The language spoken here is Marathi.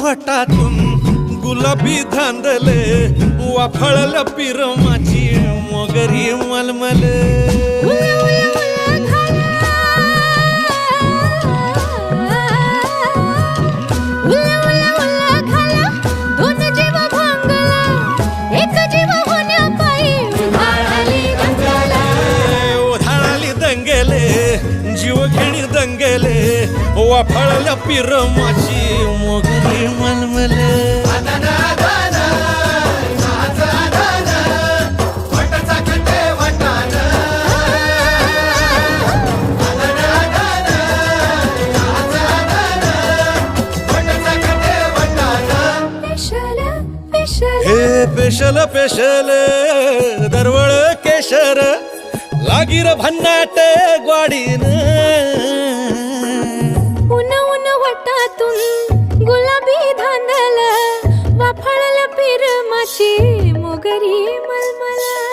वटातून गुलाबी धांदले वाफळल्या पिरमाची मोगरी मलमल जीव घेणी दंगेले वाफळल्या पिरमाची मोगरी मलमल हे पेशल पेशल दरवळ केशर लागीर भन्नाट ग्वाडीन उन उन वटातून गुलाबी धांदल वाफळल्या पिरमाची मोगरी मलमल